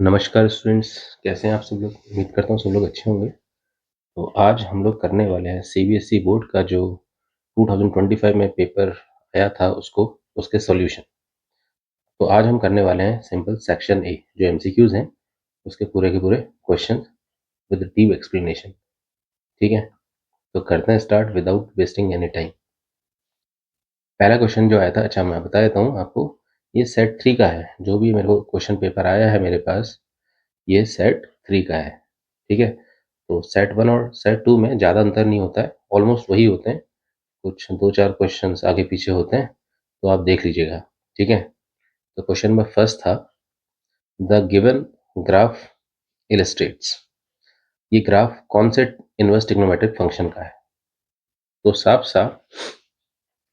नमस्कार स्टूडेंट्स, कैसे हैं आप सब लोग। उम्मीद करता हूँ सब लोग अच्छे होंगे। तो आज हम लोग करने वाले हैं सीबीएसई बोर्ड का जो 2025 में पेपर आया था उसके सॉल्यूशन। तो आज हम करने वाले हैं सिंपल सेक्शन ए जो एमसीक्यूज हैं, उसके पूरे के पूरे क्वेश्चन विद डीप एक्सप्लेनेशन। ठीक है, तो करते हैं start without wasting any time. पहला क्वेश्चन जो आया था, अच्छा मैं बता देता हूँ आपको, ये सेट 3 का है। जो भी मेरे को क्वेश्चन पेपर आया है मेरे पास, ये सेट 3 का है। ठीक है, तो सेट 1 और सेट 2 में ज़्यादा अंतर नहीं होता है, ऑलमोस्ट वही होते हैं। कुछ 2-4 क्वेश्चंस आगे पीछे होते हैं, तो आप देख लीजिएगा। ठीक है, तो क्वेश्चन नंबर फर्स्ट था, द गिवन ग्राफ इलस्ट्रेट्स। ये ग्राफ कौन से इनवर्स ट्रिग्नोमेट्रिक फंक्शन का है? तो साफ साफ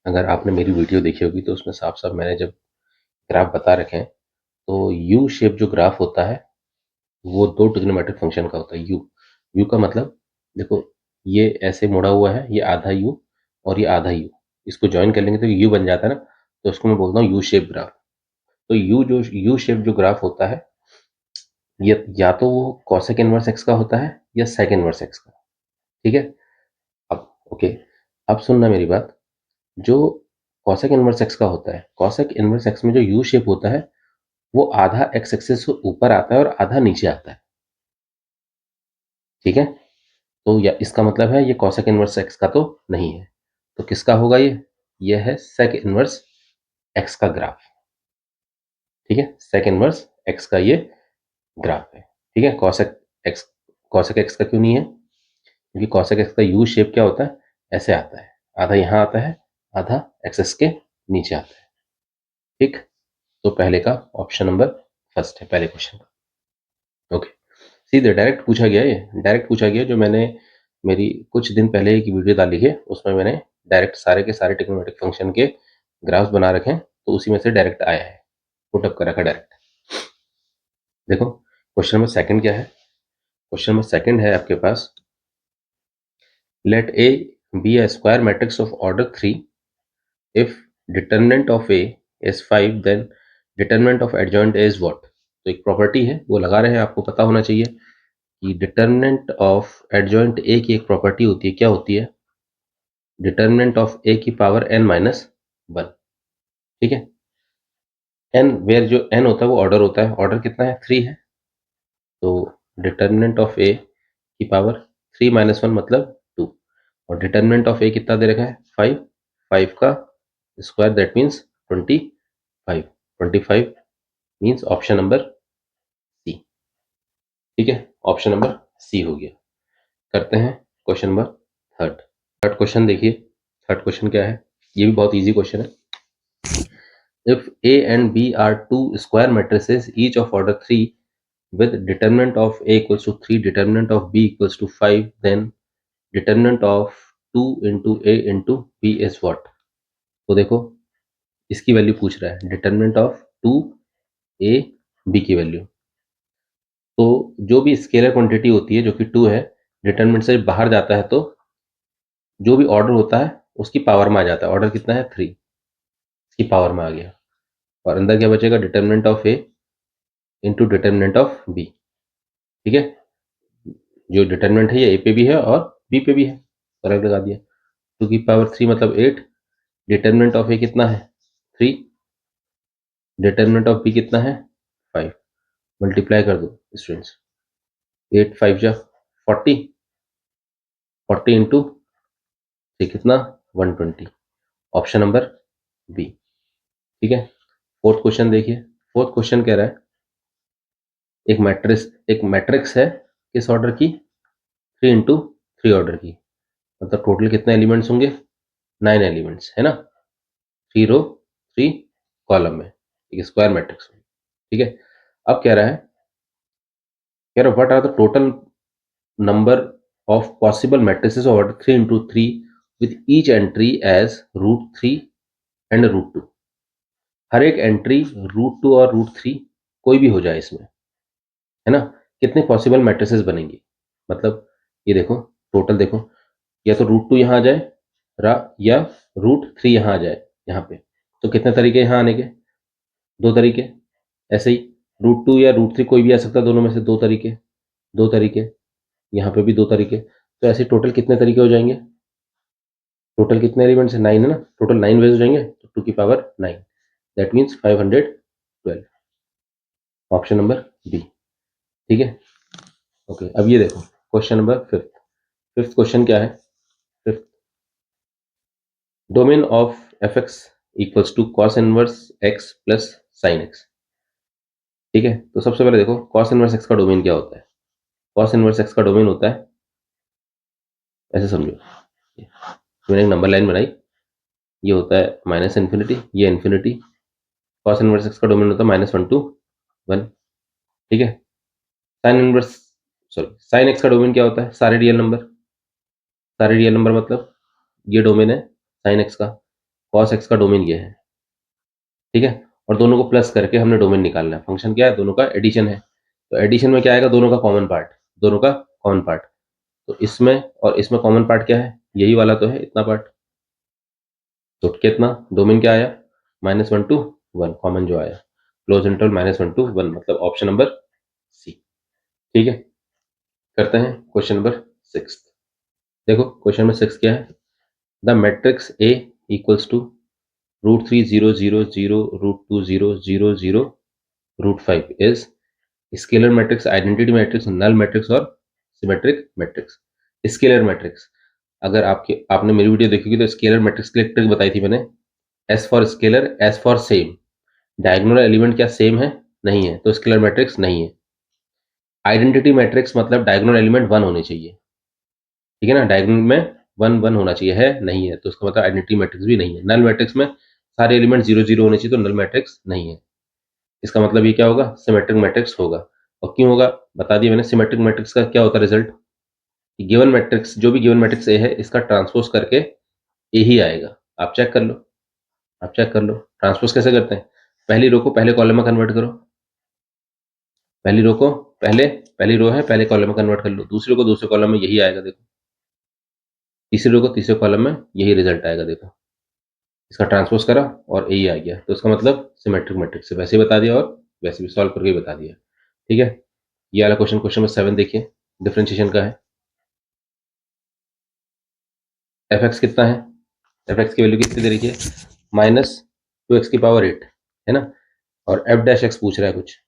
अगर आपने मेरी वीडियो देखी होगी तो उसमें साफ साफ मैंने जब ग्राफ बता रखे हैं, तो यू शेप जो ग्राफ होता है वो दो ट्रिग्नोमेट्रिक फंक्शन का होता है। यू यू का मतलब देखो, ये ऐसे मुड़ा हुआ है, ये आधा यू और ये आधा यू, इसको ज्वाइन कर लेंगे तो यू बन जाता है ना। तो उसको मैं बोलता हूँ यू शेप ग्राफ। तो यू शेप जो ग्राफ होता है, ये या तो वो कॉसेक इनवर्स एक्स का होता है या सेक इनवर्स एक्स का। ठीक है, अब ओके, अब सुनना मेरी बात। जो कॉसेक इनवर्स एक्स का होता है, कॉसेक इनवर्स एक्स में जो यू शेप होता है वो आधा एक्स एक्सिस से ऊपर आता है और आधा नीचे आता है। ठीक है, तो या इसका मतलब है ये कॉसेक इनवर्स एक्स का तो नहीं है, तो किसका होगा ये है सेक इनवर्स एक्स का ग्राफ। ठीक है, सेक इनवर्स एक्स का ये ग्राफ है। ठीक है, कॉसेक एक्स का क्यों नहीं है? क्योंकि कॉसेक एक्स का यू शेप क्या होता है, ऐसे आता है, आधा यहाँ आता है, आधा एक्सेस के नीचे आता है। ठीक, तो पहले का ऑप्शन नंबर फर्स्ट है पहले क्वेश्चन का। ओके, सीधे डायरेक्ट पूछा गया, ये डायरेक्ट पूछा गया। जो मैंने मेरी कुछ दिन पहले की वीडियो डाली है उसमें मैंने डायरेक्ट सारे के सारे ट्रिग्नोमेट्रिक फंक्शन के ग्राफ्स बना रखे हैं, तो उसी में से डायरेक्ट आया है, पुटअप कर रखा डायरेक्ट। देखो क्वेश्चन नंबर सेकंड क्या है। क्वेश्चन नंबर सेकंड है आपके पास, let A be a square matrix of order 3 if determinant of A is 5 then determinant of adjoint A is what. तो एक प्रॉपर्टी है वो लगा रहे हैं, आपको पता होना चाहिए कि डिटर्मिनेंट ऑफ एडजॉइंट ए की एक प्रॉपर्टी होती है। क्या होती है? डिटर्मिनेंट ऑफ ए की पावर n माइनस 1। ठीक है, n वेयर जो n होता है वो ऑर्डर होता है, ऑर्डर कितना है? 3 है। तो डिटर्मिनेंट ऑफ ए की पावर 3 माइनस 1 मतलब 2, और डिटर्मिनेंट ऑफ ए कितना दे रखा है? 5। 5 का square that means 25। 25 means option number C. ठीक है, ऑप्शन नंबर सी हो गया। करते हैं question number third. Third question देखिए, थर्ड क्वेश्चन क्या है, ये भी बहुत इजी क्वेश्चन है। If A and B are two square matrices, each of order 3, with determinant of A equals to 3, determinant of B equals to 5, then determinant of 2 into A into B is what? तो देखो इसकी value पूछ रहा है, determinant of 2 A B की value. तो जो भी स्केलर क्वांटिटी होती है जो कि 2 है, डिटर्मिनेंट से बाहर जाता है तो जो भी ऑर्डर होता है उसकी पावर में आ जाता है। ऑर्डर कितना है? 3, इसकी पावर में आ गया, और अंदर क्या बचेगा? Determinant of A into determinant of B. ठीक है, जो डिटर्मिनेंट है ये ए पे भी है और बी पे भी है, फर्क लगा दिया। 2 की पावर 3 मतलब 8। डिटर्मिनेंट ऑफ ए कितना है? 3। डिटर्मिनेंट ऑफ बी कितना है? 5। मल्टीप्लाई कर दो स्टूडेंट्स, 8 5 जा 40, 40 इंटू 3 कितना? 120। Option number B. ठीक है, फोर्थ क्वेश्चन देखिए। फोर्थ क्वेश्चन कह रहा है, एक मैट्रिक्स है किस ऑर्डर की? 3 इंटू 3 ऑर्डर की, मतलब टोटल कितने एलिमेंट्स होंगे? 9 एलिमेंट्स है ना, 3 रो 3 कॉलम में, एक स्क्वायर मैट्रिक्स में। ठीक है, अब कह रहा है what are the total number of possible matrices of order 3 into 3 with each entry as √3 and √2। हर एक एंट्री √2 और √3 कोई भी हो जाए इसमें, है ना, कितने पॉसिबल मैट्रिसेस बनेंगी? मतलब ये देखो, टोटल देखो, या तो √2 यहाँ आ जाए या √3 यहाँ आ जाए यहाँ पे, तो कितने तरीके यहाँ आने के? 2 तरीके। ऐसे ही √2 या √3 कोई भी आ सकता है, दोनों में से दो तरीके, यहाँ पे भी दो तरीके, तो ऐसे टोटल कितने तरीके हो जाएंगे? टोटल कितने एलिमेंट्स है? 9 है ना, टोटल 9 वेज हो जाएंगे, तो 2 की power 9, that means 512, option number B. ठीक है, ओके। अब ये देखो क्वेश्चन नंबर फिफ्थ क्वेश्चन क्या है? Fifth, domain of F x equals to cos inverse X plus sine X. ठीक है, तो सबसे पहले देखो कॉस इनवर्स एक्स का डोमेन क्या होता है। कॉस इनवर्स एक्स का डोमेन होता है, ऐसे समझो, मैंने एक नंबर लाइन बनाई, ये होता है माइनस इन्फिनिटी, ये इन्फिनिटी। कॉस इनवर्स एक्स का डोमेन होता है -1 to 1। ठीक है, sine inverse, sorry, sine x का डोमेन क्या होता है? सारे रियल नंबर। सारे रियल नंबर मतलब ये डोमेन है साइन एक्स का, कॉस एक्स का डोमेन ये है। ठीक है, और दोनों को प्लस करके हमने डोमेन निकालना है। फंक्शन क्या है? दोनों का एडिशन है, तो एडिशन में क्या आएगा? दोनों का कॉमन पार्ट, दोनों का कॉमन पार्ट। तो इसमें और इसमें कॉमन पार्ट क्या है? यही वाला तो है, इतना पार्ट। तो कितना डोमेन क्या आया? -1 to 1, कॉमन जो आया, क्लोज इंटरवल -1 to 1, मतलब ऑप्शन नंबर सी। ठीक है, करते हैं क्वेश्चन नंबर 6। देखो क्वेश्चन नंबर 6 क्या है? The matrix A equals to √3 0 0 0 √2 0 0 0 √5 is scalar matrix, identity matrix, null matrix और सिमेट्रिक मैट्रिक्स। स्केलर मैट्रिक्स, अगर आपने मेरी वीडियो देखी होगी तो स्केलर मैट्रिक्स की ट्रिक बताई थी मैंने। S for scalar, S for same. Diagonal element क्या सेम है? नहीं है, तो स्केलर मैट्रिक्स नहीं है। आइडेंटिटी मैट्रिक्स मतलब डायगोनल एलिमेंट 1 होने चाहिए। ठीक है ना, डायगोनल में 1 1 होना चाहिए, है नहीं है, तो उसका मतलब आइडेंटिटी मैट्रिक्स भी नहीं है। नल मैट्रिक्स में सारे एलिमेंट 0 0 होने चाहिए, तो नल मैट्रिक्स नहीं है। इसका मतलब ये क्या होगा? सिमेट्रिक मैट्रिक्स होगा। और क्यों होगा बता दिया मैंने। सिमेट्रिक मैट्रिक्स का क्या होता है रिजल्ट? गिवन मैट्रिक्स, जो भी गिवन मैट्रिक्स ए है, इसका ट्रांसपोज करके ए ही आएगा। आप चेक कर लो, आप चेक कर लो ट्रांसपोज कैसे करते हैं। पहली रो को पहले कॉलम में कन्वर्ट करो, पहली रो को पहली रो है, पहले कॉलम में कन्वर्ट कर लो, दूसरे को दूसरे कॉलम में, यही आएगा देखो। तीसरी रो को तीसरे कॉलम में, यही रिजल्ट आएगा देखो। इसका ट्रांसपोज करा और यही आ गया, तो इसका मतलब सिमेट्रिक मैट्रिक्स है। वैसे ही बता दिया और वैसे भी सॉल्व करके बता दिया। ठीक है, ये वाला क्वेश्चन, क्वेश्चन नंबर 7 देखिए, डिफरेंशिएशन का है। एफ एक्स कितना है? एफ एक्स की वैल्यू कितनी दे रखी है? -2x⁸ है ना। और एफ डैश एक्स पूछ रहा है कुछ,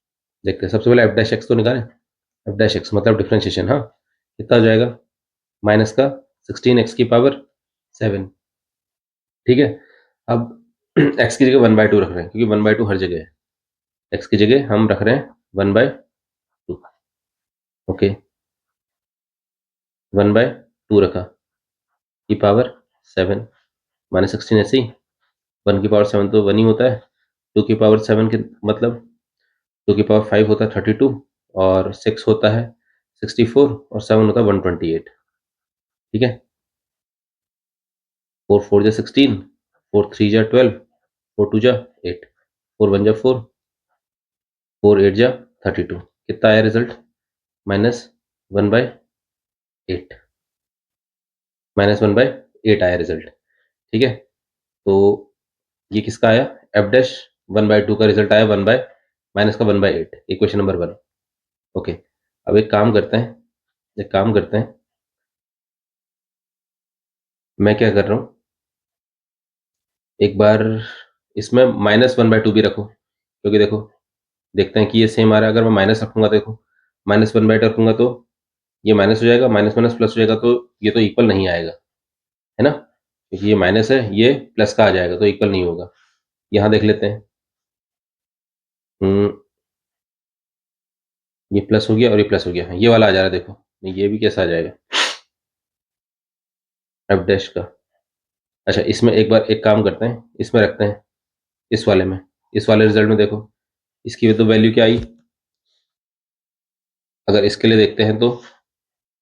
देखते हैं। सबसे पहले एफ डैश एक्स तो निकालें। एफ डैश एक्स मतलब डिफरेंशिएशन, हाँ, कितना हो जाएगा? माइनस का 16x⁻7। ठीक है, अब एक्स की जगह 1/2 रख रहे हैं, क्योंकि 1/2 हर जगह है। एक्स की जगह हम रख रहे हैं 1/2। ओके, 1/2 रखा, की पावर 7, -16 ऐसे ही। 1 की पावर 7 तो 1 ही होता है। 2 की पावर 7 के मतलब 2 की पावर 5 होता है 32, और 6 होता है 64, और 7 होता है 128। ठीक है, 4 4 जा 16, 4 3 जा 12, 4 2 जा 8, 4 1 जा 4, 4 8 जा 32। कितना आया रिजल्ट? -1/8, -1/8 आया रिजल्ट। ठीक है, तो ये किसका आया? एफ डैश 1/2 का रिजल्ट आया, माइनस का 1/8, इक्वेशन नंबर 1। ओके, अब एक काम करते हैं, मैं क्या कर रहा हूँ, एक बार इसमें -1/2 भी रखो, क्योंकि देखो, देखते हैं कि ये सेम आ रहा है। अगर मैं माइनस रखूंगा, देखो, -1/8 रखूंगा तो ये माइनस हो जाएगा, माइनस माइनस प्लस हो जाएगा, तो ये तो इक्वल नहीं आएगा, है ना, क्योंकि ये माइनस है, ये प्लस का आ जाएगा, तो इक्वल नहीं होगा। यहाँ देख लेते हैं, ये प्लस हो गया और ये प्लस हो गया, ये वाला आ जा रहा है, देखो। नहीं, ये भी कैसा आ जाएगा एफ डैश का? अच्छा, इसमें एक बार एक काम करते हैं, इसमें रखते हैं, इस वाले में, इस वाले रिजल्ट में देखो, इसकी तो वैल्यू क्या आई? अगर इसके लिए देखते हैं तो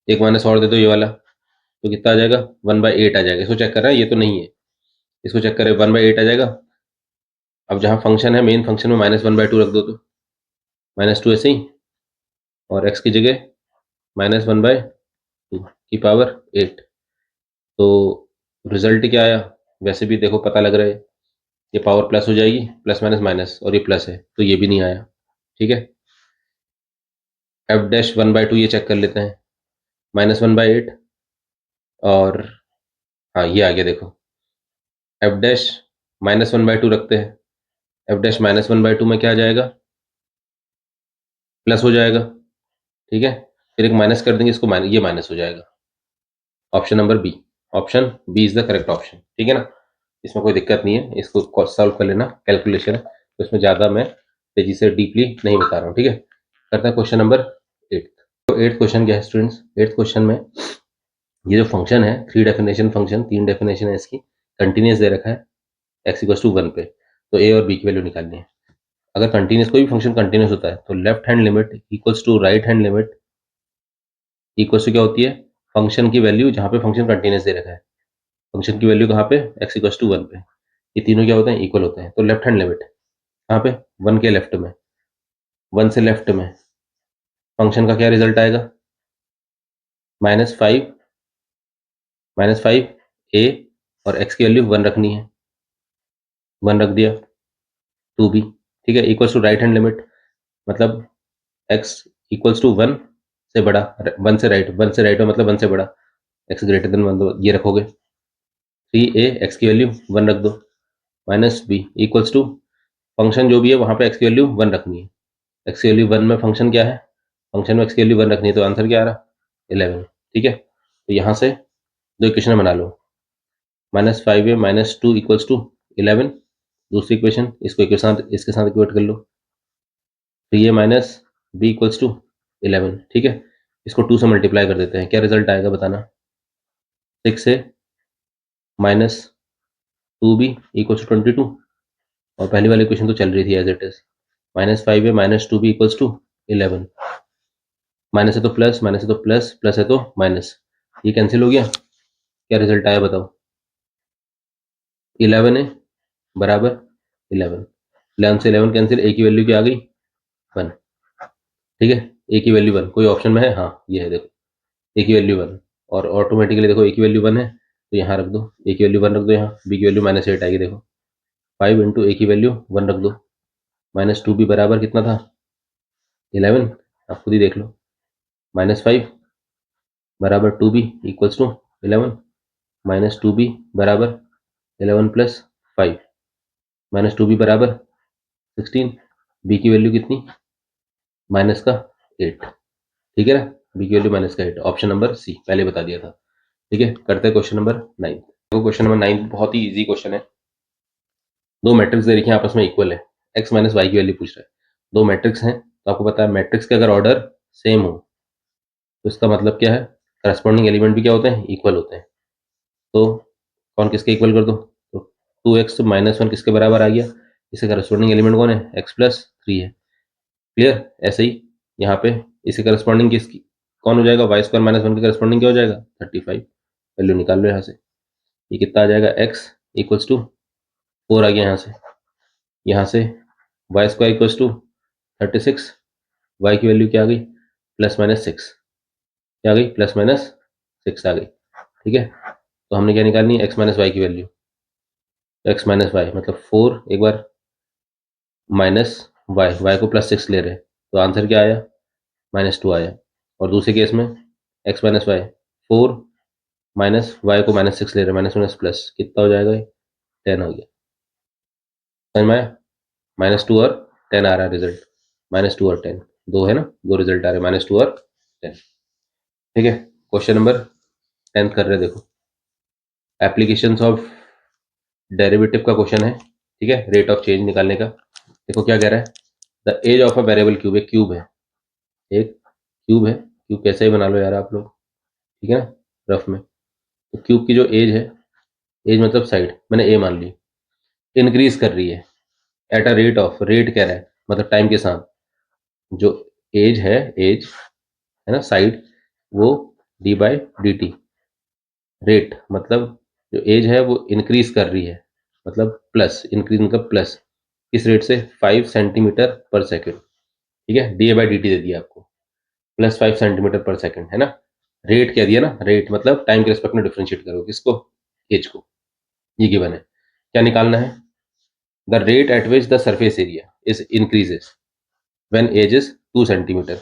एक माइनस और दे दो, ये वाला, तो कितना आ जाएगा? 1/8 आ जाएगा। इसको चेक कर रहा है, ये तो नहीं है, इसको चेक करें, 1/8 आ जाएगा। अब जहाँ फंक्शन है, मेन फंक्शन में -1/2 रख दो, तो -2 ऐसे ही, और एक्स की जगह -1/2 की पावर 8। तो रिजल्ट क्या आया? वैसे भी देखो पता लग रहा है, ये पावर प्लस हो जाएगी, प्लस माइनस माइनस, और ये प्लस है, तो ये भी नहीं आया। ठीक है, एफ डैश 1/2 ये चेक कर लेते हैं, -1/8, और हाँ ये आ गया देखो, एफ डैश -1/2 रखते हैं, एफ डैश -1/2 में क्या आ जाएगा, प्लस हो जाएगा, ठीक है। फिर एक माइनस कर देंगे इसको, ये माइनस हो जाएगा। Option number B, option B is the correct option, ठीक है ना। इसमें कोई दिक्कत नहीं है, इसको सॉल्व कर लेना, कैलकुलेशन है तो इसमें ज़्यादा मैं तेजी से डीपली नहीं बता रहा हूँ, ठीक है। करते हैं क्वेश्चन नंबर 8। तो 8th क्वेश्चन क्या है स्टूडेंट्स, 8th क्वेश्चन में ये जो फंक्शन है, 3 डेफिनेशन फंक्शन, 3 डेफिनेशन है इसकी, कंटिन्यूस दे रखा है x इक्वल टू 1 पे, तो a और b की वैल्यू निकालनी है। अगर कंटिन्यूस, कोई भी फंक्शन कंटिन्यूस होता है तो left hand limit equals to right hand limit equals to क्या होती है, फंक्शन की वैल्यू जहाँ पे फंक्शन कंटिन्यूस दे रखा है, फंक्शन की वैल्यू कहाँ पे, x इक्वल्स टू 1 पे, ये तीनों क्या होते हैं, इक्वल होते हैं। तो लेफ्ट हैंड लिमिट कहाँ पे, 1 के लेफ्ट में, 1 से लेफ्ट में फंक्शन का क्या रिजल्ट आएगा, -5, -5 a, और x की वैल्यू 1 रखनी है, 1 रख दिया, 2b, ठीक है, equals to right hand limit, मतलब x इक्वल्स टू 1 से बड़ा, 1 से राइट, 1 से राइट में मतलब 1 से बड़ा, x ग्रेटर देन 1 ये रखोगे, 3a, x की वैल्यू 1 रख दो, -b इक्वल्स टू फंक्शन जो भी है वहाँ पे x की वैल्यू 1 रखनी है, x की वैल्यू 1 में फंक्शन क्या है, फंक्शन में x की वैल्यू 1 रखनी है, तो आंसर क्या आ रहा, 11, ठीक है। तो यहाँ से दो इक्वेशन बना लो, -5a -2 इक्वल्स टू 11, दूसरी इक्वेशन इसको इसके साथ इक्वेट कर लो, तो ये -b इक्वल्स टू 11, ठीक है। इसको 2 से मल्टीप्लाई कर देते हैं, क्या रिजल्ट आएगा बताना, 6 से -2b इक्वल्स टू 22, और पहली वाली इक्वेशन तो चल रही थी as it is, -5a -2b equals to 11, minus है तो प्लस, माइनस है तो प्लस, प्लस है तो माइनस, ये कैंसिल हो गया, क्या रिजल्ट आया बताओ, 11 है बराबर 11, 11 से 11 कैंसिल, ए की वैल्यू क्या आ गई, 1, ठीक है, ए की वैल्यू 1, कोई ऑप्शन में है, हाँ ये है देखो, ए की वैल्यू 1, और ऑटोमेटिकली देखो ए की वैल्यू 1 है तो यहाँ रख दो, ए की वैल्यू 1 रख दो, यहाँ बी की वैल्यू -8 आएगी देखो, 5 इंटू ए की वैल्यू 1 रख दो, -2b बराबर कितना था, 11, आप खुद ही देख लो, -5 बराबर 2b इक्वल्स टू 11, -2b बराबर 11 प्लस 5, -2b बराबर 16, बी की वैल्यू कितनी, माइनस का 8, ठीक है ना, बी की वैल्यू -8, ऑप्शन नंबर सी पहले बता दिया था, ठीक है। करते हैं क्वेश्चन नंबर 9। तो क्वेश्चन नंबर 9 बहुत ही इजी क्वेश्चन है, दो मैट्रिक्स दे रखी हैं आपस में इक्वल है, x माइनस वाई की वैल्यू पूछ रहा है, दो मैट्रिक्स हैं तो आपको पता है मैट्रिक्स के अगर ऑर्डर सेम हो तो इसका मतलब क्या है, करस्पॉन्डिंग एलिमेंट भी क्या होते हैं, इक्वल होते हैं। तो कौन किसके इक्वल कर दो, तो 2x -1 किसके बराबर आ गया, इसके करस्पॉन्डिंग एलिमेंट कौन है, x+3 है, क्लियर। ऐसे ही यहाँ पे इसके करस्पॉन्डिंग किसकी, कौन हो जाएगा, y² -1 के करस्पॉन्डिंग क्या हो जाएगा, 35, वैल्यू निकाल लो यहाँ से, ये कितना आ जाएगा, x इक्वल्स टू 4 आ गया यहाँ से y² इक्वल्स टू 36, y की वैल्यू क्या आ गई, +-6, क्या आ गई, +-6 आ गई, ठीक है। तो हमने क्या निकालनी है, x माइनस वाई की वैल्यू, x माइनस वाई मतलब 4, एक बार माइनस वाई को +6 ले रहे हैं तो आंसर क्या आया, -2 आया, और दूसरे केस में x minus Y 4 minus Y को -6 ले रहे हैं, माइनस माइनस प्लस कितना हो जाएगा, 10 हो गया, समझ में आया, -2 और 10 आ रहा है रिजल्ट, -2 और 10 दो है ना, दो रिजल्ट आ रहे हैं, -2 और 10, ठीक है। क्वेश्चन नंबर 10 कर रहे हैं, देखो एप्लीकेशंस ऑफ डेरिवेटिव का क्वेश्चन है, ठीक है, रेट ऑफ चेंज निकालने का। देखो क्या कह रहा है, the edge of a variable cube, एक क्यूब है, एक क्यूब है, क्यूब कैसे ही बना लो यार आप लोग, ठीक है ना, रफ में। तो क्यूब की जो एज है, एज मतलब साइड, मैंने ए मान ली, इंक्रीज कर रही है at a rate of, rate कह रहा है मतलब टाइम के साथ, जो एज है, एज है ना, साइड, वो d/dt, रेट मतलब जो एज है वो इंक्रीज कर रही है, मतलब प्लस, इंक्रीज मतलब प्लस, किस रेट से, 5 सेंटीमीटर पर सेकेंड, ठीक है, d/dt दे दिया आपको, +5 सेंटीमीटर पर सेकेंड, है ना, रेट कह दिया ना, रेट मतलब टाइम के रिस्पेक्ट में डिफ्रेंशिएट करो किसको, एज को, ये गिवन है, क्या निकालना है, the rate at which the surface area is increases when edge is 2 centimetre,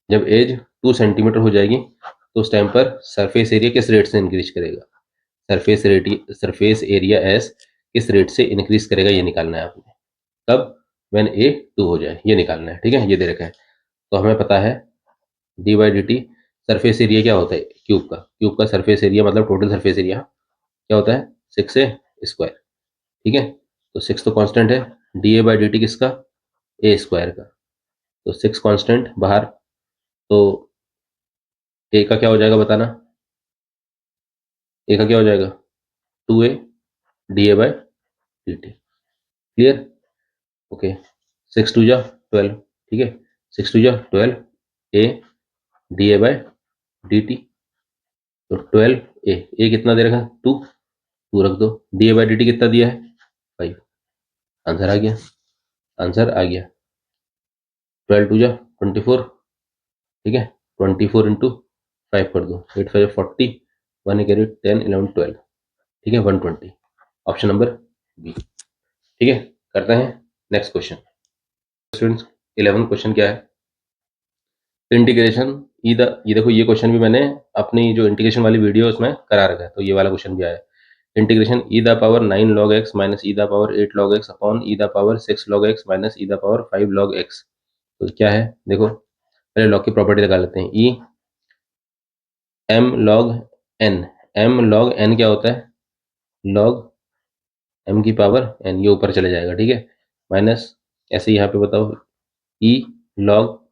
जब एज 2 सेंटीमीटर हो जाएगी तो उस टाइम पर सरफेस एरिया किस रेट से इंक्रीज करेगा, सरफेस एरिया एस किस रेट से इंक्रीज करेगा, ये निकालना है आपने। कब? व्हेन ए 2 हो जाए, ये निकालना है। ठीक है, ये दे रखा है। तो हमें पता है D by D T surface area क्या होता है, क्यूब का सरफेस एरिया मतलब टोटल सरफेस एरिया क्या होता है, 6 ए स्क्वायर। ठीक है, तो 6 तो कांस्टेंट है, D A by D T किसका, ए स्क्वायर का। तो 6 कांस्टेंट बाहर, तो ए का क्या हो जाएगा बताना, ए का क्या हो जाएगा 2a D A by D T. Clear? Okay, 6 2 जा 12। ठीक है, 6 2 जा 12 A D A by D T. तो 12 ए कितना दे रखा है 2, 2 रख दो, D A by D T कितना दिया है 5। आंसर आ गया, आंसर आ गया। 12 2 जा 24। ठीक है, 24 इंटू 5 कर दो, 8 5 40, 1 कैरी 10 11 12। ठीक है, 120, ऑप्शन नंबर बी। ठीक है, करते हैं नेक्स्ट क्वेश्चन। स्टूडेंट्स 11 क्वेश्चन क्या है, इंटीग्रेशन ई द, ये देखो ये क्वेश्चन भी मैंने अपनी जो इंटीग्रेशन वाली वीडियो उसमें करा रखा है, तो ये वाला क्वेश्चन भी आया। Integration E the power 9 log x minus E the power 8 log x upon E the power 6 log x minus E the power 5 log x। तो क्या है देखो, पहले लॉग की प्रॉपर्टी लगा लेते हैं। E M log N, M log N क्या होता है, लॉग एम की पावर एन, ये ऊपर चले जाएगा। ठीक है, माइनस ऐसे यहाँ पे बताओ ई लॉग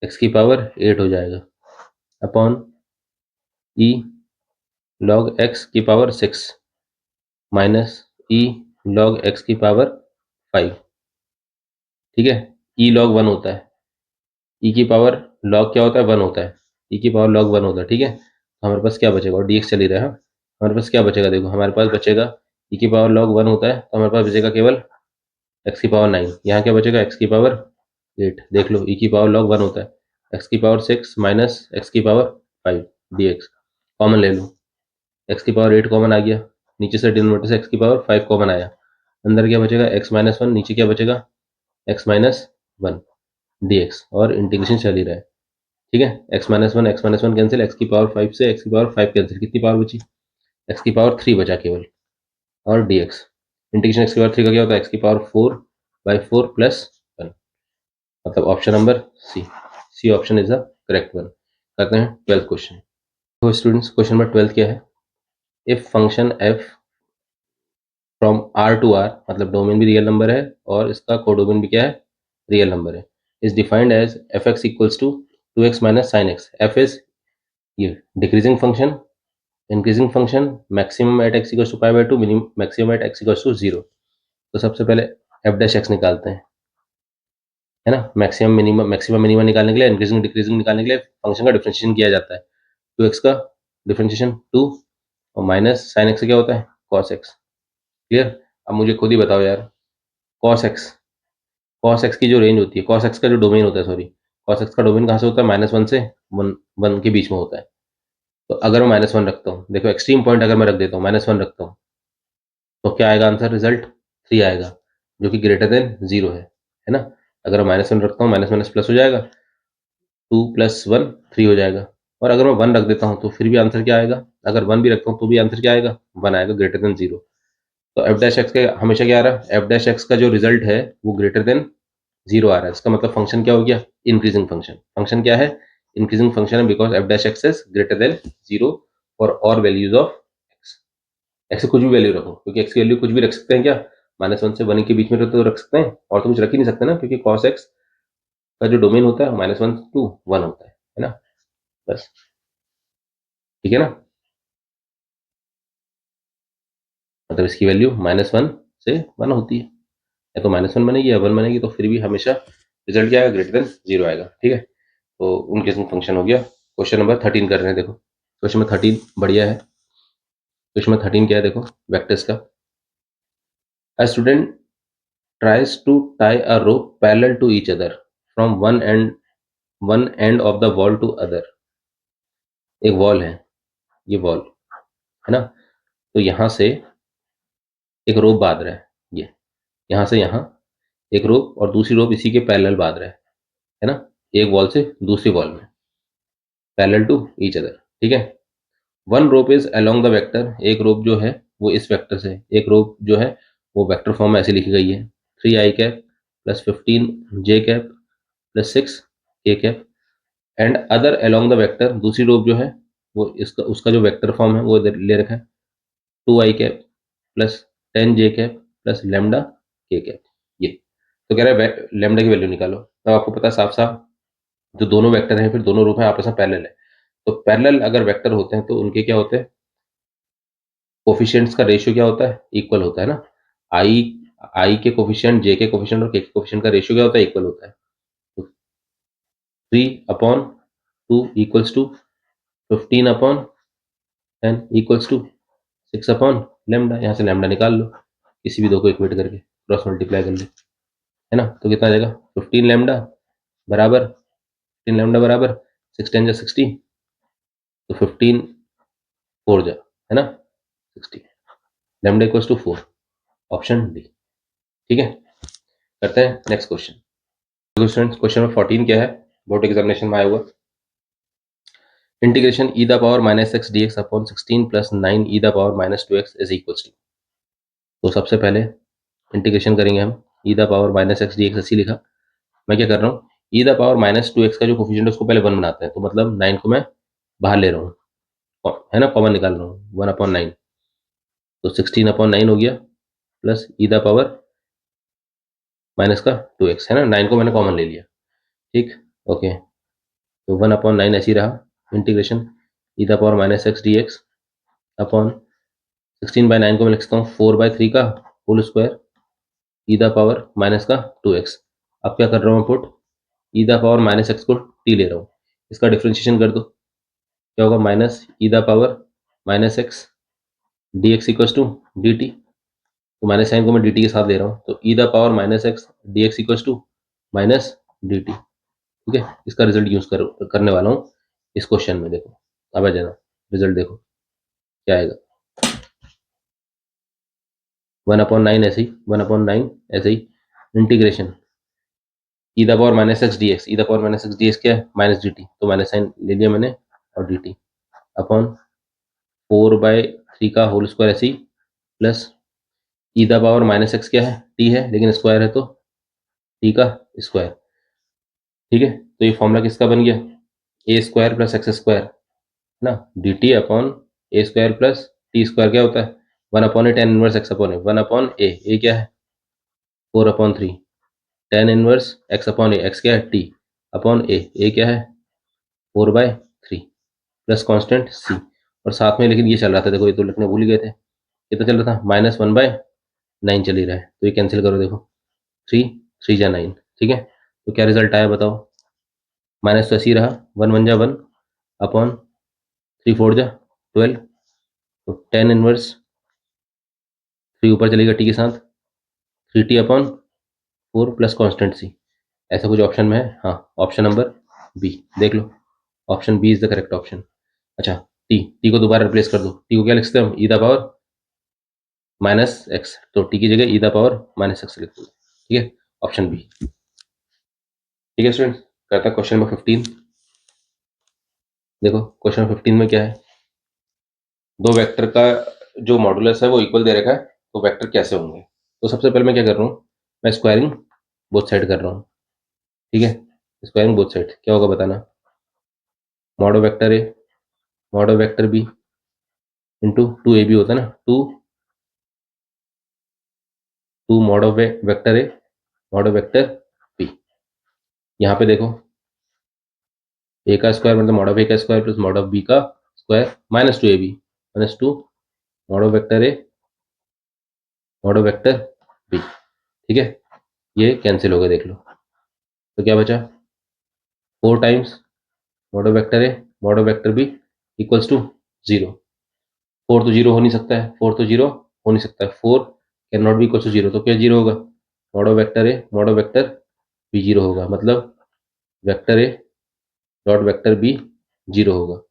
एक्स की पावर 8 हो जाएगा अपॉन ई लॉग एक्स की पावर 6 माइनस ई लॉग एक्स की पावर 5। ठीक है, ई लॉग 1 होता है, ई की पावर लॉग क्या होता है 1 होता है, ई की पावर लॉग 1 होता है। ठीक है, तो हमारे पास क्या बचेगा, और डी एक्स चल ही रहा है। हाँ, हमारे पास क्या बचेगा देखो, हमारे पास बचेगा ई की पावर लॉग 1 होता है, तो हमारे पास बचेगा केवल एक्स की पावर 9। यहाँ क्या बचेगा एक्स की पावर 8। देख लो, ई की पावर लॉग 1 होता है, एक्स की पावर 6 माइनस एक्स की पावर 5 डी एक्स। कॉमन ले लो, एक्स की पावर 8 कॉमन आ गया, नीचे से डिनोमिनेटर से एक्स की पावर 5 कॉमन आया, अंदर क्या बचेगा एक्स माइनस 1, नीचे क्या बचेगा एक्स माइनस 1 डी एक्स, और इंटीग्रेशन चल ही रहा है। ठीक है, x minus one cancel, x की पावर 5 से एक्स की पावर 5 कैंसिल, कितनी पावर बची, एक्स की पावर 3 बचा केवल, और डी एक्स। इंटीग्रेशन एक्स की पावर 3 का क्या होता है, एक्स की पावर 4/4 प्लस 1, मतलब option number C, C option is the correct one. करते हैं 12th क्वेश्चन। तो स्टूडेंट्स क्वेश्चन नंबर 12 क्या है, if function f from R to R, मतलब डोमेन भी रियल नंबर है और इसका कोडोमेन भी क्या है, रियल नंबर है, is defined as f x equals to 2x minus sine x. F is ये decreasing function, increasing function, maximum at x equals to pi by 2, minimum maximum at x equals to 0। तो सबसे पहले F dash x निकालते हैं, है ना। Maximum minimum निकालने के लिए, इंक्रीजिंग डिक्रीजिंग निकालने के लिए फंक्शन का डिफरेंशिएशन किया जाता है। 2x का डिफरेंशिएशन 2, और माइनस साइन एक्स क्या होता है कॉस एक्स। क्लियर? अब मुझे खुद ही बताओ यार, कॉस एक्स, कॉस एक्स की जो रेंज होती है, कॉस एक्स का जो डोमेन होता है, सॉरी, कॉस एक्स का डोमेन कहाँ से होता है, -1 से 1 के बीच में होता है। तो अगर मैं -1 रखता हूँ, देखो एक्सट्रीम पॉइंट अगर मैं रख देता हूँ, -1 रखता हूँ, तो क्या आएगा आंसर, रिजल्ट 3 आएगा, जो कि ग्रेटर देन 0 है ना। अगर मैं -1 रखता हूँ, माइनस माइनस प्लस हो जाएगा, 2 + 1 3 हो जाएगा। और अगर मैं 1 रख देता हूँ तो फिर भी आंसर क्या आएगा, अगर 1 भी रखता हूँ तो भी आंसर क्या आएगा, 1 आएगा, ग्रेटर देन 0। तो एफ डैश एक्स का हमेशा क्या आ रहा है, एफ डैश एक्स का जो रिजल्ट है वो ग्रेटर देन 0 आ रहा है। इसका मतलब फंक्शन क्या हो गया, इंक्रीजिंग फंक्शन। फंक्शन क्या है, इंक्रीजिंग फंक्शन है, because F dash x is greater than 0 for और वैल्यूज ऑफ एक्स। एक्स से कुछ भी वैल्यू रखो, क्योंकि एक्स की वैल्यू कुछ भी रख सकते हैं क्या, -1 से 1 के बीच में तो रख सकते हैं, और तो कुछ रख ही नहीं सकते ना, क्योंकि कॉस एक्स का जो डोमेन होता है -1 to 1 होता है ना। बस, ठीक है ना, मतलब इसकी वैल्यू -1 से 1 होती है, या तो -1 बनेगी या 1 बनेगी, तो फिर भी हमेशा रिजल्ट क्या आएगा, ग्रेटर देन 0 आएगा। ठीक है, तो उनके फंक्शन हो गया। क्वेश्चन नंबर 13 कर रहे हैं, देखो क्वेश्चन नंबर 13 बढ़िया है। क्वेश्चन नंबर 13 क्या है देखो, वेक्टर्स का। A student tries to tie a rope parallel to each other from one end of the wall to other। एक वॉल है, ये वॉल है ना, तो यहाँ से एक रोप बांध रहा है, ये यहाँ से यहाँ एक रोप, और दूसरी रोप इसी के पैरेलल बांध रहा है ना। एक वॉल से दूसरी वॉल में, पैरेलल टू ईच अदर, ठीक है। One rope is along the vector, एक रोप जो है वो इस वेक्टर से, एक रोप जो है वो वेक्टर फॉर्म में ऐसे लिखी गई है, 3i cap plus 15j cap plus 6k cap, and other along the vector, दूसरी रोप जो है वो इसका उसका जो वेक्टर फॉर्म है वो इधर ले रखा है, 2i cap plus 10j cap plus λk cap. ये तो कह रहा है लेमडा की वैल्यू निकालो। तब आपको पता है साफ साफ जो दोनों वेक्टर हैं फिर दोनों रूप हैं आपस में पैरेलल है, तो पैरेलल अगर वेक्टर होते हैं तो उनके क्या होते हैं, कोफिशिएंट्स का रेशियो क्या होता है, इक्वल होता है ना। आई आई के कोफिशिएंट, जे के कोफिशिएंट और के कोफिशिएंट का रेशियो क्या होता है, इक्वल होता है। तो 3/2 = 15/10 = 6/λ, यहाँ से लैम्डा निकाल लो, किसी भी दो को इक्वेट करके क्रॉस मल्टीप्लाई कर ले, है ना। तो कितना आ जाएगा, 15λ बराबर 6×10⁻60, तो 15 4 जा, है ना, 60, λ = 4, ऑप्शन डी, ठीक है। करते हैं next question. Students question number 14 क्या है, बोर्ड एग्जामिनेशन में आया हुआ, integration e⁻x dx upon 16 plus 9e⁻−2x is equals to. तो सबसे पहले इंटीग्रेशन करेंगे हम, e⁻x dx ऐसी लिखा, मैं क्या कर रहा हूँ, e⁻−2x का जो कोफिशिएंट है उसको पहले 1 बनाते हैं, तो मतलब 9 को मैं बाहर ले रहा हूँ, है ना, कॉमन निकाल रहा हूँ, 1/9, तो 16/9 हो गया, प्लस e⁻−2x, है ना, 9 को मैंने कॉमन ले लिया, ठीक, ओके। तो 1/9 ऐसी रहा, इंटीग्रेशन e⁻x dx अपॉन 16/9 को मैं लिखता हूँ 4/3 का होल स्क्वायर e⁻−2x। अब क्या कर रहा हूँ, पुट e⁻x को t ले रहा हूँ, इसका डिफ्रेंशिएशन कर दो, क्या होगा, minus e⁻−x dx equals to dt, तो माइनस साइन को मैं dt के साथ ले रहा हूँ, तो e⁻−x dx equals to minus dt, ठीक है। इसका रिजल्ट यूज करने वाला हूँ इस क्वेश्चन में, देखो अब आ जाना, रिजल्ट देखो क्या आएगा, 1/9 ऐसे ही, 1/9 ऐसे ही, इंटीग्रेशन e⁻x dx क्या है, माइनस dt, तो माइनस साइन ले लिया मैंने और dt अपॉन 4/3 का होल स्क्वायर ऐसे ही, प्लस e⁻x क्या है, t है लेकिन स्क्वायर है तो t का स्क्वायर, ठीक है। तो ये फॉर्मूला किसका बन गया, a² प्लस x² ना, dt upon a² plus t² क्या होता है, 1/a tan inverse x upon a, 1/a, a क्या है 4/3, tan inverse x upon a, x क्या है t अपॉन ए क्या है 4/3, प्लस कांस्टेंट c, और साथ में लेकिन ये चल रहा था, देखो ये तो लिखने भूल गए थे, कितना चल रहा था, -1/9 चल ही रहा है, तो ये कैंसिल करो, देखो 3 3 जा 9, ठीक है। तो क्या रिजल्ट आया बताओ, माइनस तो ऐसे ही रहा, 1 1 जा 1 अपॉन 3 4 जा 12, तो tan इनवर्स 3 ऊपर चलेगा t के साथ, 3t upon 4 plus constant c, ऐसा कुछ ऑप्शन में है, हाँ, ऑप्शन नंबर बी, देख लो, option B is the correct option. अच्छा, टी को दोबारा रिप्लेस कर दो, टी को क्या लिख सकते हैं हम, e⁻x, तो टी की जगह e⁻−x लिख दो, ठीक है, ऑप्शन बी, ठीक है स्टूडेंट। करता है क्वेश्चन नंबर 15, देखो क्वेश्चन 15 में क्या है, दो वेक्टर का जो मॉडुलस है वो इक्वल दे रखा है, तो वेक्टर कैसे होंगे। तो सबसे पहले मैं क्या कर रहा हूँ, मैं स्क्वायरिंग बोथ साइड कर रहा हूँ, ठीक है, स्क्वायरिंग बोथ साइड क्या होगा बताना, mod vector a mod vector b into 2ab होता है ना, two mod vector a mod vector b, यहाँ पे देखो ए का स्क्वायर मतलब मॉड ऑफ ए का square plus mod of b का square -2ab -2 mod of vector A mod of vector b, ठीक है, ये कैंसिल हो गया, देख लो, तो क्या बचा 4 times mod of vector A mod of vector B equals to 0, 4 तो जीरो हो नहीं सकता है, 4 तो जीरो हो नहीं सकता है, 4 can not be equals to 0, तो क्या जीरो होगा, mod of vector A mod of vector B zero होगा, मतलब vector A dot vector B zero होगा,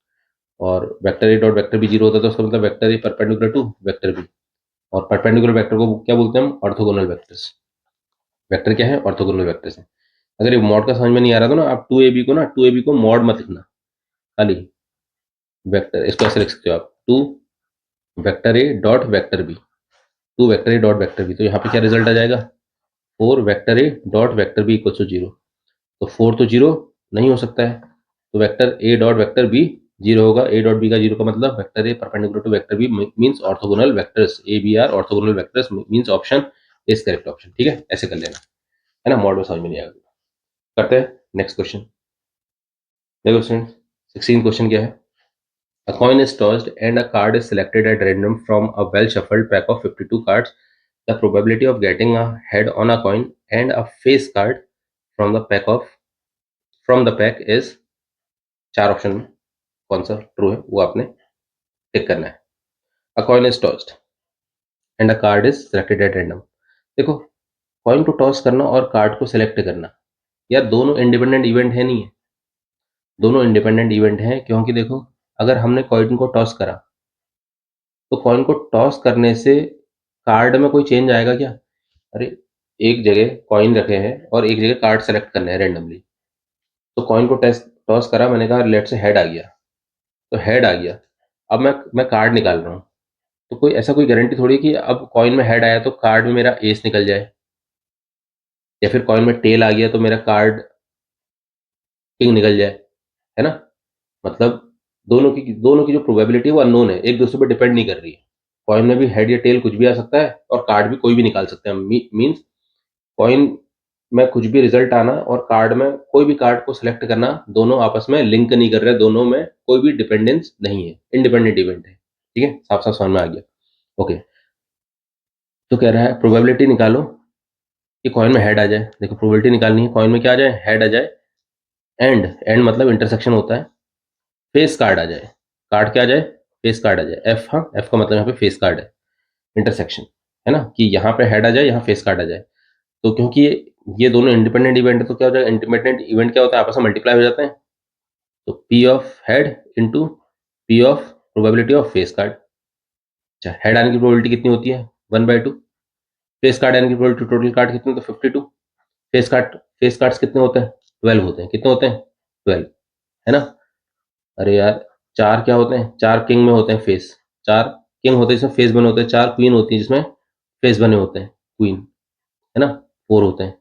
और vector A dot vector B zero होता है तो उसका मतलब vector A perpendicular to vector B, और परपेंडिकुलर वेक्टर को क्या बोलते हैं हम, ऑर्थोगोनल वेक्टर्स, वेक्टर क्या है, ऑर्थोगोनल वेक्टर्स है। अगर ये मॉड का समझ में नहीं आ रहा था ना, आप 2ab को ना 2ab को मॉड मत लिखना, खाली वेक्टर, इसको ऐसे लिख सकते हो आप, 2 vector A dot vector B, 2 vector A dot vector B. तो यहाँ पे क्या रिजल्ट आ जाएगा, 4 vector A dot vector B equal to 0। तो 4 तो 0 नहीं हो सकता है, तो vector A dot vector B 0 होगा। ए डॉट बी का 0 का मतलब vector A perpendicular to vector B means orthogonal vectors, A B are orthogonal vectors means option is correct option. ठीक है, ऐसे कर लेना, है ना, मॉड में समझ में नहीं आएगा। करते हैं नेक्स्ट क्वेश्चन। देखो स्टूडेंट, 16 क्वेश्चन क्या है, a coin is tossed and a card is selected at random from a well shuffled pack of 52 cards. The probability of getting a head on a coin and a face card from the pack is, चार option में कौन सा true है वो आपने टिक करना है। A coin is tossed and a card is selected at random। देखो, कॉइन को टॉस करना और कार्ड को सिलेक्ट करना, यार दोनों इंडिपेंडेंट इवेंट है नहीं है, दोनों इंडिपेंडेंट इवेंट हैं, क्योंकि देखो अगर हमने कॉइन को टॉस करा तो कॉइन को टॉस करने से कार्ड में कोई चेंज आएगा क्या? अरे, एक जगह कॉइन रखे हैं और एक जगह कार्ड सेलेक्ट करने हैं रेंडमली, तो कॉइन को टेस्ट टॉस करा, मैंने कहा लेट से हेड आ गया, तो हेड आ गया। अब मैं कार्ड निकाल रहा हूँ, तो कोई ऐसा कोई गारंटी थोड़ी कि अब कॉइन में हेड आया तो कार्ड में मेरा एस निकल जाए, या फिर कॉइन में टेल आ गया तो मेरा कार्ड किंग निकल जाए, है ना। मतलब दोनों की जो प्रोबेबिलिटी है वो अननोन है, एक दूसरे पर डिपेंड नहीं कर रही है। कॉइन में भी हेड या टेल कुछ भी आ सकता है और कार्ड भी कोई भी निकाल सकते हैं। मीन्स कॉइन में कुछ भी रिजल्ट आना और कार्ड में कोई भी कार्ड को सिलेक्ट करना, दोनों आपस में लिंक नहीं कर रहे, दोनों में कोई भी डिपेंडेंस नहीं है, इंडिपेंडेंट इवेंट है। ठीक है, साफ साफ समझ में आ गया। ओके, तो कह रहा है प्रोबेबिलिटी निकालो कि कॉइन में हेड आ जाए। देखो प्रोबेबिलिटी निकालनी है, कॉइन में क्या आ जाए, हेड आ जाए, एंड मतलब इंटरसेक्शन होता है, फेस कार्ड आ जाए, कार्ड क्या आ जाए, फेस कार्ड आ जाए। एफ, हाँ एफ का मतलब यहाँ पे फेस कार्ड है, इंटरसेक्शन, है ना, कि यहाँ पे हेड आ जाए, यहाँ फेस कार्ड आ जाए। तो क्योंकि ये दोनों इंडिपेंडेंट इवेंट है, तो क्या हो जाएगा, इंडिपेंडेंट इवेंट क्या होता है, आपस में मल्टीप्लाई हो जाते हैं। तो P of head into P of probability of face card. अच्छा, हेड आने की प्रोबेबिलिटी कितनी होती है, 1/2। फेस कार्ड आने की प्रोबेबिलिटी, टोटल कार्ड कितने, तो 52। फेस कार्ड्स कितने होते हैं, 12 होते हैं। कितने होते हैं, 12, है ना। अरे यार, चार क्या होते हैं, चार किंग में होते हैं फेस, चार किंग होते हैं जिसमें फेस बने होते हैं, चार क्वीन होती है जिसमें फेस बने होते हैं, क्वीन, है ना। फोर होते हैं,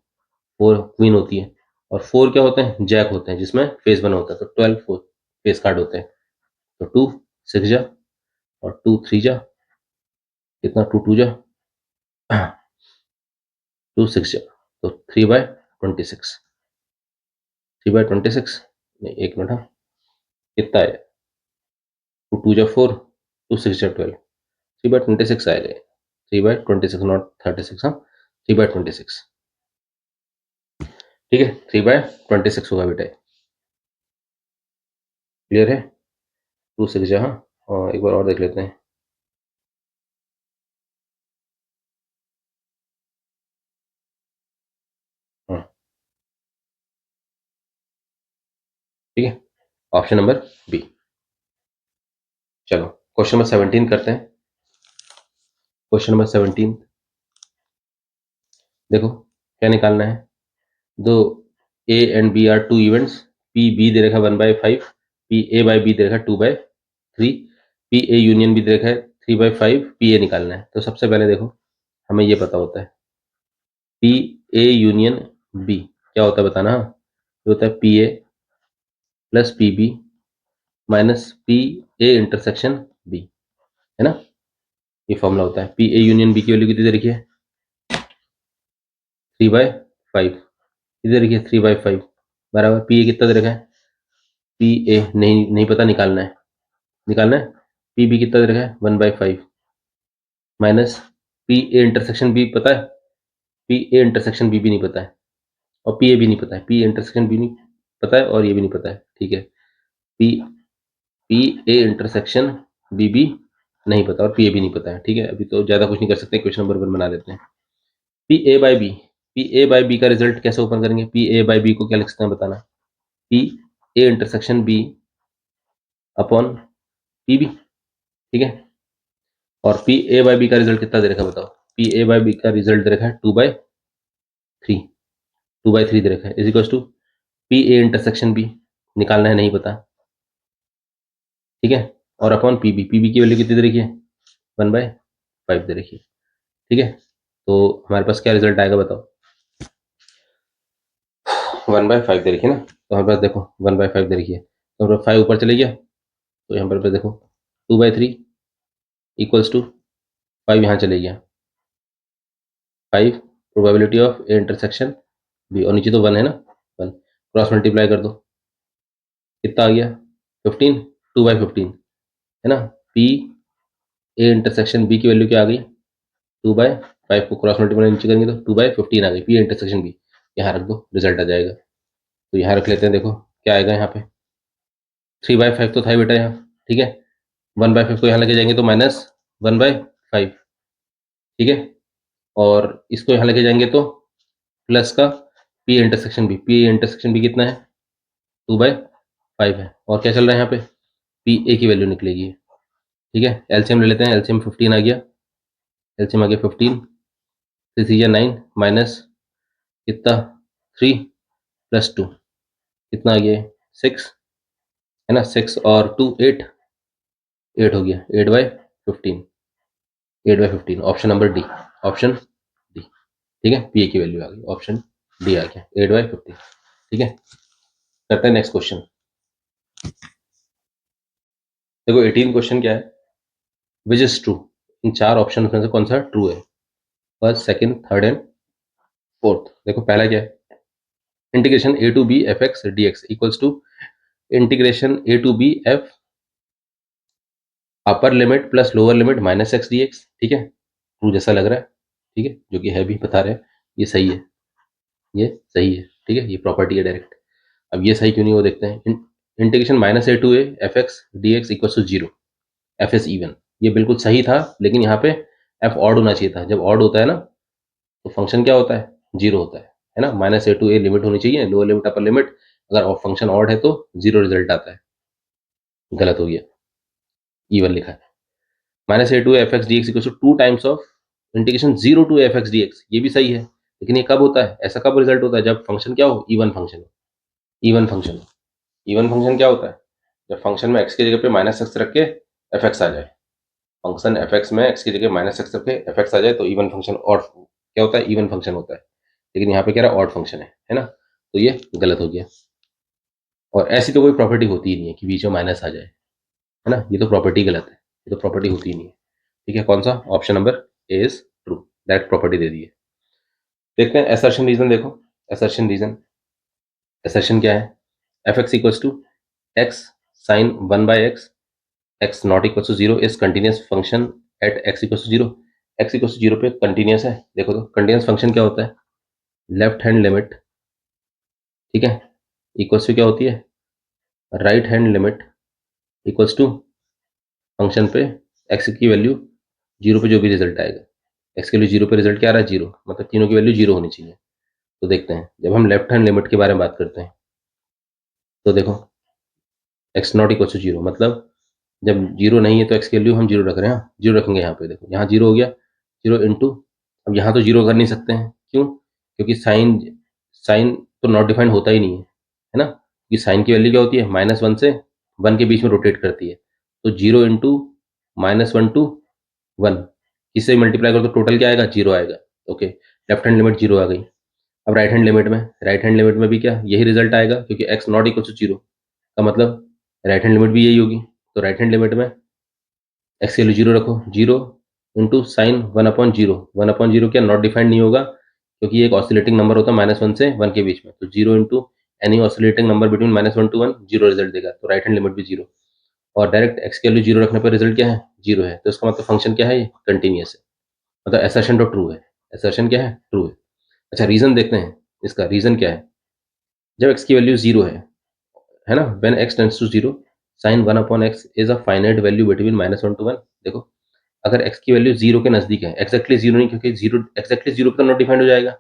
फोर क्वीन होती है, और फोर क्या होते हैं, जैक होते हैं जिसमें फेस बना होता है। तो 12 फोर फेस कार्ड होते हैं। तो 2 6 जा, और 2 3 जा, कितना, 2 2 जा, 2 6 जा, तो 3/26, 3/26, नहीं एक मिनट, हाँ कितना है, 2 2 जा 4, 2 6 जा 12, 3/26 आएगा, 3/26 नॉट 36, हाँ 3/26। ठीक है, 3/26 होगा बेटा, क्लियर है, 2 6 जा, हाँ। और एक बार और देख लेते हैं, हाँ ठीक है, ऑप्शन नंबर बी। चलो क्वेश्चन नंबर 17 करते हैं। क्वेश्चन नंबर 17, देखो क्या निकालना है, दो A and B are two events, P B दे रखा है 1/5, पी ए बाई बी दे रखा है 2/3, पी ए यूनियन बी दे रखा है 3/5, पी ए निकालना है। तो सबसे पहले देखो, हमें ये पता होता है पी ए यूनियन बी क्या होता है बताना, हाँ। ये होता है P A plus P B minus P A intersection B, है ना। ये फॉर्मूला होता है, पी ए यूनियन बी की वैल्यू कितनी दे रखी है, 3/5, इधर देखिए 3/5 बराबर पी ए कितना दे रखा है, पी ए नहीं नहीं पता, निकालना है, निकालना है। पी बी कितना दे रखा है, 1/5 minus P A intersection B पता है, पी ए इंटरसेक्शन बी भी नहीं पता है, और पी ए भी नहीं पता है, पी इंटरसेक्शन बी नहीं पता है और ये भी नहीं पता है। ठीक है, P P A intersection B भी नहीं पता और पी ए भी नहीं पता है। ठीक है, अभी तो ज़्यादा कुछ नहीं कर सकते, क्वेश्चन नंबर 1 बना देते हैं। P A by B, P A by B का रिजल्ट कैसे ओपन करेंगे, पी ए बाई बी को क्या लिख सकते हैं बताना, P A intersection B upon P B. ठीक है, और पी ए बाई बी का रिजल्ट कितना दे रखा है बताओ, पी ए बाई बी का रिजल्ट दे रखा है 2/3, 2/3 दे रखा है, is equal to P A intersection B निकालना है, नहीं पता, ठीक है, और upon P B, P B की वैल्यू कितनी दे रखी है, 1/5 दे रखी है, ठीक है। तो हमारे पास क्या रिजल्ट आएगा बताओ, 1/5 दे रखी है ना, तो हमारे पास देखो 1/5 दे रखी है, तो हमारे 5 ऊपर चले गया, तो यहाँ पर देखो 2/3 इक्वल्स टू 5 यहाँ चले गया, 5 probability of A intersection B, और नीचे तो 1 है ना, 1 क्रॉस मल्टीप्लाई कर दो, कितना आ गया 15, 2/15 है ना, पी ए इंटरसेक्शन बी की वैल्यू क्या आ गई, 2/5 को क्रॉस मल्टीप्लाई नीचे करेंगे तो 2/15 आ गई, पी इंटरसेक्शन बी, यहाँ रख दो, रिजल्ट आ जाएगा। तो यहाँ रख लेते हैं, देखो क्या आएगा यहाँ पे, 3/5 तो था ही बेटा यहाँ, ठीक है, 1/5 को यहाँ लेके जाएंगे तो -1/5, ठीक है, और इसको यहाँ लेके जाएंगे तो प्लस का P intersection B, P intersection B कितना है, 2/5 है, और क्या चल रहा है यहाँ पे, पी ए की वैल्यू निकलेगी, ठीक है, एलसीएम ले लेते हैं, एलसीएम 15 आ गया, एलसीएम आ गया 15, 3 9 माइनस कितना 3 + 2 कितना आ गया 6, है ना, 6 और 2 8, 8 हो गया, 8/15, 8/15, option number D, option D, ठीक है, पी ए की वैल्यू आ गई, ऑप्शन डी आ गया 8/15, ठीक है। करते हैं नेक्स्ट क्वेश्चन, देखो 18 क्वेश्चन क्या है, विच इज ट्रू, इन 4 ऑप्शन में से कौन सा ट्रू है, first second third and fourth. देखो पहला क्या है, integration a to b f x d x equals to integration a to b f upper limit plus lower limit -x dx, ठीक है, ट्रू जैसा लग रहा है, ठीक है, जो कि है भी बता रहे हैं, ये सही है, ये सही है, ठीक है, ये प्रॉपर्टी है डायरेक्ट। अब ये सही क्यों नहीं, वो देखते हैं, integration -a to a f x d x equal to 0, f is even, ये बिल्कुल सही था, लेकिन यहाँ पे एफ ऑड होना चाहिए था, जब ऑड होता है ना तो फंक्शन क्या होता है, 0 होता है ना, -a टू ए लिमिट होनी चाहिए, लोअर लिमिट अपर लिमिट, अगर फंक्शन ऑड है तो 0 रिजल्ट आता है, गलत हो गया, इवन लिखा है, -a to f x d x equal to 2 times of integration 0 to f x d x, ये भी सही है, लेकिन ये कब होता है, ऐसा कब रिजल्ट होता है, जब फंक्शन क्या हो, इवन फंक्शन हो, इवन फंक्शन, इवन फंक्शन क्या होता है, जब फंक्शन में एक्स की जगह पे -x रख के एफ एक्स आ जाए, फंक्शन एफ एक्स में एक्स की जगह -x रख के एफ एक्स आ जाए तो इवन फंक्शन, और क्या होता है, इवन फंक्शन होता है, लेकिन यहाँ पे क्या रहा, ऑड फंक्शन है ना, तो ये गलत हो गया, और ऐसी तो कोई प्रॉपर्टी होती ही नहीं है कि बीच में माइनस आ जाए, है ना, ये तो प्रॉपर्टी गलत है, ये तो प्रॉपर्टी होती ही नहीं है, ठीक है, कौन सा, option number A is true, direct property दे दी है। देखते हैं असर्शन रीजन, देखो असर्शन रीजन, असर्शन क्या है, f x equals to x sine 1/x, x not equal to 0 is continuous function at x equal to 0, x equal to 0 पे continuous है, देखो तो कंटिन्यूस फंक्शन क्या होता है, लेफ्ट हैंड लिमिट, ठीक है, इक्वल्स टू क्या होती है, right hand limit, equals to function पे एक्स की वैल्यू 0 पे जो भी रिजल्ट आएगा, एक्स की वैल्यू 0 पे रिजल्ट क्या आ रहा है, 0, मतलब तीनों की वैल्यू 0 होनी चाहिए। तो देखते हैं, जब हम लेफ्ट हैंड लिमिट के बारे में बात करते हैं तो देखो एक्स नॉट इक्वल टू 0, मतलब जब 0 नहीं है तो एक्स की वैल्यू हम 0 रख रहे हैं, 0 रखेंगे यहाँ पे, देखो यहाँ 0 हो गया, 0 इंटू, अब यहाँ तो 0 कर नहीं सकते हैं, क्यों, क्योंकि साइन, साइन तो नॉट डिफाइंड होता ही नहीं है ना, क्योंकि साइन की वैल्यू क्या होती है, -1 से 1 के बीच में रोटेट करती है, तो 0 इंटू -1 टू 1, इससे मल्टीप्लाई करो तो टोटल क्या आएगा, 0 आएगा, ओके, लेफ्ट हैंड लिमिट 0 आ गई। अब राइट हैंड लिमिट में, राइट हैंड लिमिट में भी क्या यही रिजल्ट आएगा, क्योंकि एक्स नॉट इक्वल टू 0 का मतलब राइट हैंड लिमिट भी यही होगी, तो राइट हैंड लिमिट में एक्स की वैल्यू 0 रखो, 0 इंटू साइन 1/0, 1/0 क्या नॉट डिफाइंड नहीं होगा, क्योंकि ये एक ऑसिलेटिंग नंबर होता है -1 से 1 के बीच में, तो 0 into any oscillating number between -1 to 1, 0 result देगा, तो राइट हैंड लिमिट भी 0, और डायरेक्ट एक्स की वैल्यू 0 रखने पर रिजल्ट क्या है, 0 है, तो इसका मतलब फंक्शन क्या है, ये कंटिन्यूस है, मतलब असर्शन तो ट्रू है, असर्शन क्या है, ट्रू है। अच्छा रीजन देखते हैं, इसका रीजन क्या है, जब एक्स की वैल्यू 0 है ना, when x tends to 0 sine 1/x is a finite value between -1 to 1, देखो अगर x की वैल्यू 0 के नजदीक है, एक्जैक्टली 0 नहीं, क्योंकि 0 एक्जैक्टली 0 पे तो नॉट डिफाइंड हो जाएगा,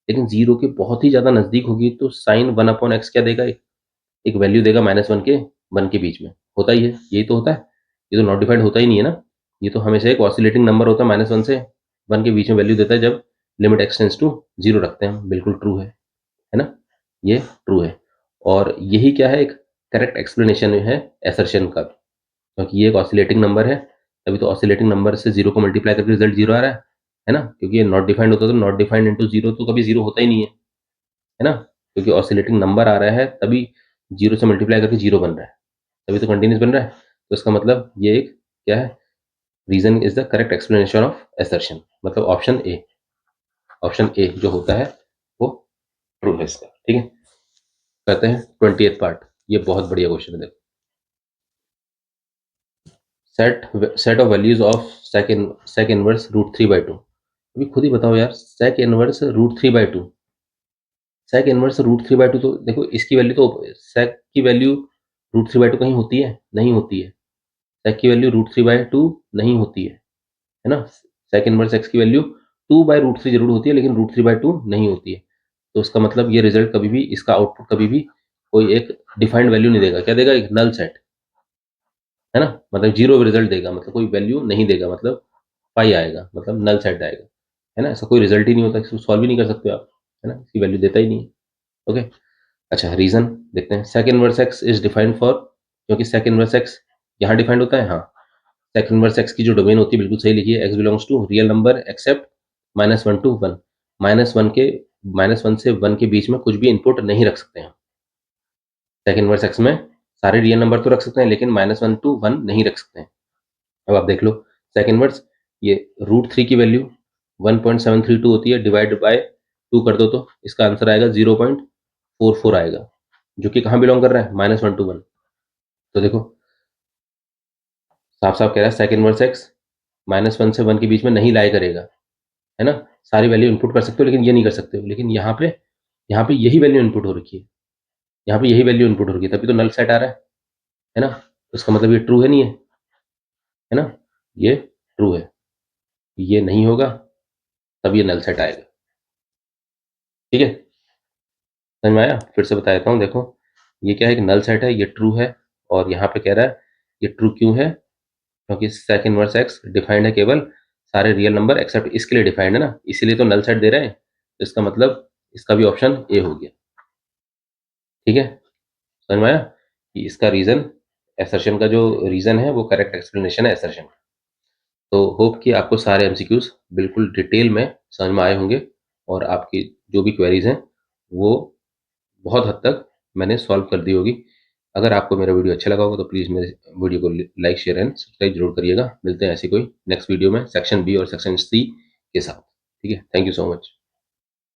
लेकिन 0 के बहुत ही ज्यादा नजदीक होगी तो साइन 1/x क्या देगा, एक वैल्यू देगा -1 के 1 के बीच में, होता ही है, यही तो होता है, ये तो नॉट डिफाइंड होता ही नहीं है ना, ये तो हमेशा एक ऑसिलेटिंग नंबर होता है, -1 से 1 के बीच में वैल्यू देता है, जब लिमिट एक्सटेंस टू 0 रखते हैं, बिल्कुल ट्रू है, है ना, ये ट्रू है। और यही क्या है, एक करेक्ट एक्सप्लेनेशन है एसर्शन का, क्योंकि ये एक ऑसिलेटिंग नंबर है, तभी तो ऑसिलेटिंग नंबर से जीरो को मल्टीप्लाई करके रिजल्ट जीरो आ रहा है ना, क्योंकि ये नॉट डिफाइंड होता तो नॉट डिफाइंड इंटू जीरो तो कभी जीरो होता ही नहीं है ना, क्योंकि ऑसिलेटिंग नंबर आ रहा है तभी जीरो से मल्टीप्लाई करके जीरो बन रहा है, तभी तो कंटिन्यूस बन रहा है। तो इसका मतलब ये एक क्या है, reason is the correct explanation of assertion, मतलब ऑप्शन ए जो होता है वो ट्रू है इसका। ठीक है, कहते हैं 20th पार्ट, ये बहुत बढ़िया क्वेश्चन है, देखो। Set of values of sec inverse root three by two. अभी खुद ही बताओ यार, sec inverse root three by two, sec inverse root three by two, तो देखो इसकी वैल्यू तो सेक की value root three by two कहीं होती है, नहीं होती है। सेक की value root three by two नहीं होती है ना। सेक इनवर्स एक्स की value two by root three जरूर होती है, लेकिन रूट थ्री बाई टू नहीं होती है। तो उसका मतलब ये रिजल्ट कभी भी, इसका आउटपुट कभी भी कोई एक डिफाइंड वैल्यू नहीं देगा। क्या देगा, एक नल सेट, है ना, मतलब जीरो रिजल्ट देगा, मतलब कोई वैल्यू नहीं देगा, मतलब पाई आएगा, मतलब नल सेट आएगा, है ना। ऐसा कोई रिजल्ट ही नहीं होता, इसको सॉल्व ही नहीं कर सकते आप, है ना, इसकी वैल्यू देता ही नहीं है। ओके, अच्छा रीजन देखते हैं। Sec inverse x is defined for, क्योंकि सेक इनवर्स एक्स यहाँ डिफाइंड होता है, हाँ। सेक इनवर्स एक्स की जो डोमेन होती है बिल्कुल सही लिखी है, x belongs to real number except -1 to 1। -1 से 1 के बीच में कुछ भी इनपुट नहीं रख सकते हैं। सेक इनवर्स एक्स में सारे रियल नंबर तो रख सकते हैं, लेकिन -1 to 1 नहीं रख सकते हैं। अब आप देख लो, सेक इनवर्स, ये रूट थ्री की वैल्यू 1.732 होती है, डिवाइड बाय टू कर दो तो इसका आंसर आएगा 0.44 आएगा, जो कि कहाँ बिलोंग कर रहा है, -1 to 1। तो देखो साफ साफ कह रहा है सेक इनवर्स एक्स -1 से 1 के बीच में नहीं लाई करेगा, है ना। सारी वैल्यू इनपुट कर सकते हो, लेकिन ये नहीं कर सकते हो। लेकिन यहाँ पे यही वैल्यू इनपुट हो रखी है, यहाँ पे यही वैल्यू इनपुट हो रखी है, तभी तो नल सेट आ रहा है ना। तो इसका मतलब ये ट्रू है, नहीं है ना, ये ट्रू है। ये नहीं होगा तब ये नल सेट आएगा। ठीक है, समझ में आया, फिर से बता देता हूँ, देखो ये क्या है, एक नल सेट है, ये ट्रू है। और यहाँ पे कह रहा है ये ट्रू क्यों है, क्योंकि सेक इनवर्स एक्स डिफाइंड है केवल सारे रियल नंबर एक्सेप्ट इसके लिए डिफाइंड है ना, इसीलिए तो नल सेट दे रहे हैं। तो इसका मतलब इसका भी ऑप्शन ए हो गया। ठीक है, समझ में आया कि इसका रीजन, एसर्शन का जो रीजन है वो करेक्ट एक्सप्लेनेशन है एसर्शन। तो होप कि आपको सारे एमसीक्यूज बिल्कुल डिटेल में समझ में आए होंगे, और आपकी जो भी क्वेरीज हैं वो बहुत हद तक मैंने सॉल्व कर दी होगी। अगर आपको मेरा वीडियो अच्छा लगा होगा तो प्लीज़ मेरे वीडियो को लाइक शेयर एंड सब्सक्राइब जरूर करिएगा। मिलते हैं ऐसी कोई नेक्स्ट वीडियो में सेक्शन बी और सेक्शन सी के साथ। ठीक है, थैंक यू सो मच।